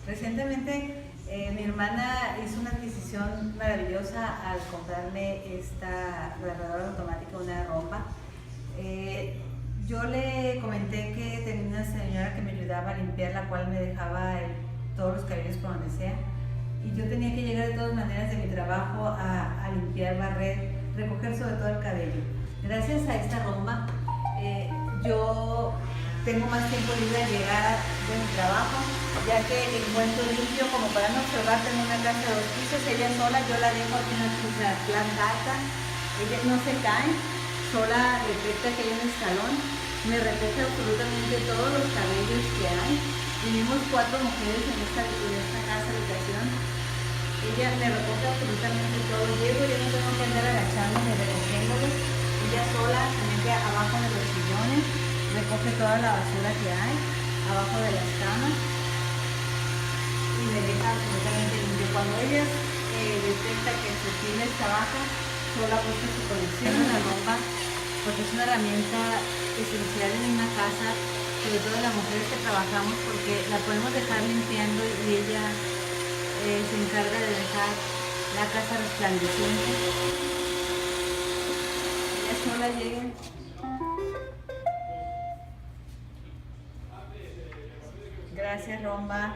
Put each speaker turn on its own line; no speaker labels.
Recientemente mi hermana hizo una adquisición maravillosa al comprarme esta lavadora automática, una Roomba. Yo le comenté que tenía una señora que me ayudaba a limpiar, la cual me dejaba todos los cabellos por donde sea. Y yo tenía que llegar de todas maneras de mi trabajo a limpiar, barrer, recoger sobre todo el cabello. Gracias a esta Roomba, yo tengo más tiempo libre de llegar de mi trabajo, ya que encuentro limpio, como para no observar, tengo una casa de 2 pisos, ella sola, yo la dejo aquí en la planta alta, ella no se cae, sola detecta que hay un escalón, me recoge absolutamente todos los cabellos que hay. Vivimos 4 mujeres en esta casa habitación. Ella me recoge absolutamente todo, llego, yo no tengo que andar agachándome, recogiéndolos. Ella sola se mete abajo de los sillones, recoge toda la basura que hay, abajo de las camas y me deja absolutamente limpio. Cuando ella detecta que su pila está baja, sola busca su conexión a la Roomba, porque es una herramienta esencial en una casa, sobre todo las mujeres que trabajamos, porque la podemos dejar limpiando y ella se encarga de dejar la casa resplandeciente. Ella sola llega. Gracias, Roomba.